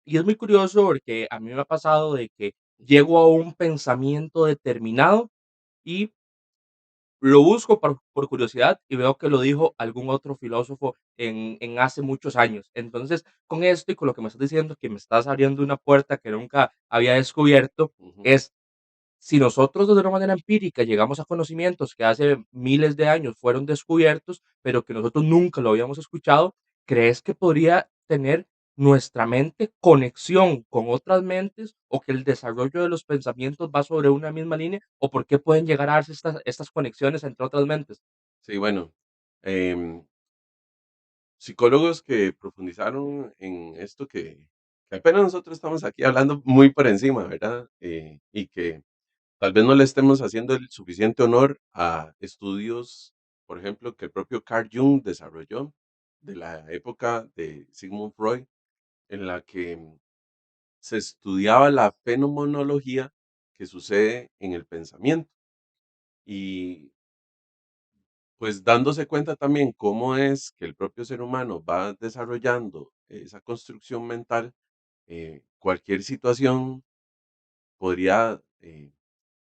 Y es muy curioso porque a mí me ha pasado de que llego a un pensamiento determinado y lo busco por curiosidad y veo que lo dijo algún otro filósofo en hace muchos años. Entonces, con esto y con lo que me estás diciendo, que me estás abriendo una puerta que nunca había descubierto, Ujú. es si nosotros de una manera empírica llegamos a conocimientos que hace miles de años fueron descubiertos, pero que nosotros nunca lo habíamos escuchado, ¿crees que podría tener nuestra mente conexión con otras mentes o que el desarrollo de los pensamientos va sobre una misma línea? ¿O por qué pueden llegar a darse estas conexiones entre otras mentes? Sí, bueno, em, psicólogos que profundizaron en esto que apenas nosotros estamos aquí hablando muy por encima, ¿verdad? Y que tal vez no le estemos haciendo el suficiente honor a estudios, por ejemplo, que el propio Carl Jung desarrolló de la época de Sigmund Freud, en la que se estudiaba la fenomenología que sucede en el pensamiento. Y pues dándose cuenta también cómo es que el propio ser humano va desarrollando esa construcción mental, cualquier situación podría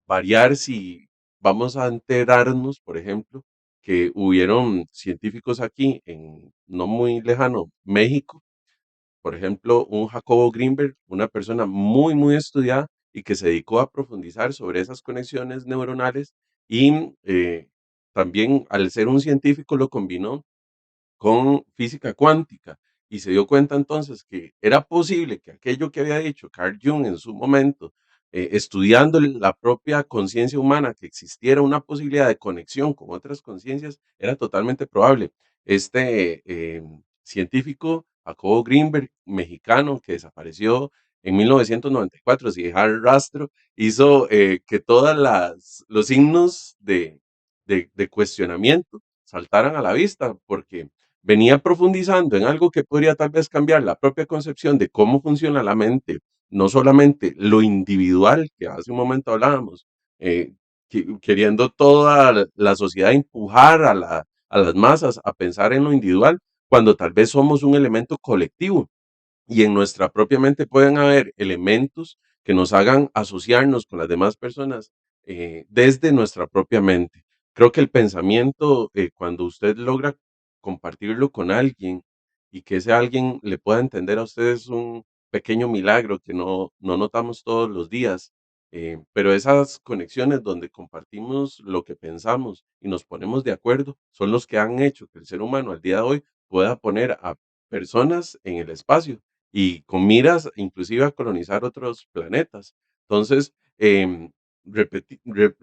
variar si vamos a enterarnos, por ejemplo, que hubieron científicos aquí en no muy lejano México, por ejemplo, un Jacobo Greenberg, una persona muy, muy estudiada y que se dedicó a profundizar sobre esas conexiones neuronales y también al ser un científico lo combinó con física cuántica y se dio cuenta entonces que era posible que aquello que había dicho Carl Jung en su momento, estudiando la propia conciencia humana, que existiera una posibilidad de conexión con otras conciencias, era totalmente probable. Este científico, Jacobo Greenberg, mexicano, que desapareció en 1994, sin dejar rastro, hizo que todos los signos de cuestionamiento saltaran a la vista, porque venía profundizando en algo que podría tal vez cambiar la propia concepción de cómo funciona la mente, no solamente lo individual, que hace un momento hablábamos, queriendo toda la sociedad empujar a las masas a pensar en lo individual, cuando tal vez somos un elemento colectivo y en nuestra propia mente pueden haber elementos que nos hagan asociarnos con las demás personas desde nuestra propia mente. Creo que el pensamiento, cuando usted logra compartirlo con alguien y que ese alguien le pueda entender a usted es un pequeño milagro que no notamos todos los días. Pero esas conexiones donde compartimos lo que pensamos y nos ponemos de acuerdo son los que han hecho que el ser humano al día de hoy pueda poner a personas en el espacio y con miras inclusive a colonizar otros planetas. Entonces, en repetidas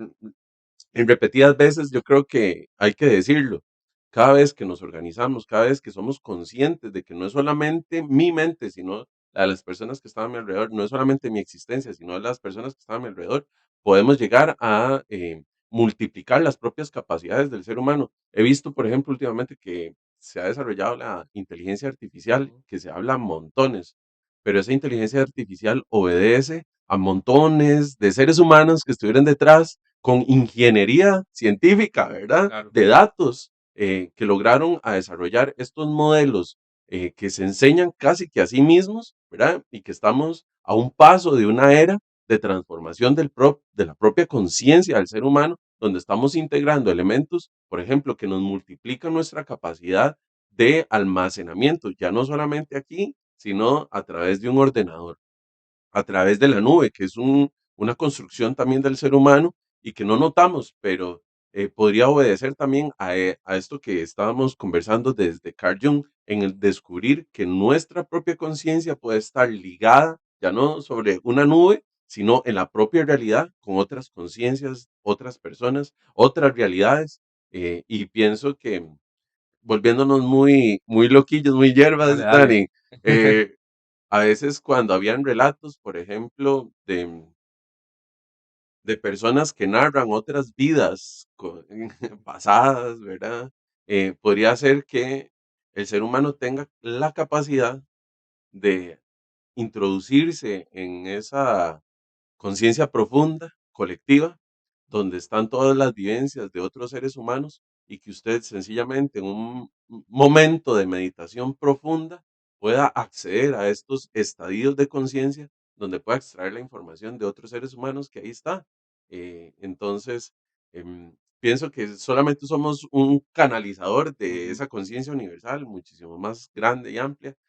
veces yo creo que hay que decirlo, cada vez que nos organizamos, cada vez que somos conscientes de que no es solamente mi mente, sino la de las personas que están a mi alrededor, no es solamente mi existencia, sino de las personas que están a mi alrededor, podemos llegar a multiplicar las propias capacidades del ser humano. He visto, por ejemplo, últimamente que se ha desarrollado la inteligencia artificial, Ujú. que se habla montones, pero esa inteligencia artificial obedece a montones de seres humanos que estuvieron detrás con ingeniería científica, ¿verdad? Claro. De datos que lograron a desarrollar estos modelos que se enseñan casi que a sí mismos, ¿verdad? Y que estamos a un paso de una era de transformación de la propia conciencia del ser humano, donde estamos integrando elementos, por ejemplo, que nos multiplican nuestra capacidad de almacenamiento, ya no solamente aquí, sino a través de un ordenador, a través de la nube, que es una construcción también del ser humano y que no notamos, pero podría obedecer también a esto que estábamos conversando desde Carl Jung, en el descubrir que nuestra propia conciencia puede estar ligada, ya no sobre una nube, sino en la propia realidad, con otras conciencias, otras personas, otras realidades. Y pienso que volviéndonos muy, muy loquillos, muy Dale, hierbas, dale. Dani, a veces cuando habían relatos, por ejemplo, de personas que narran otras vidas pasadas, ¿verdad? Podría ser que el ser humano tenga la capacidad de introducirse en esa conciencia profunda, colectiva, donde están todas las vivencias de otros seres humanos y que usted sencillamente en un momento de meditación profunda pueda acceder a estos estadios de conciencia, donde pueda extraer la información de otros seres humanos que ahí está. Entonces, pienso que solamente somos un canalizador de Ujú. esa conciencia universal, muchísimo más grande y amplia,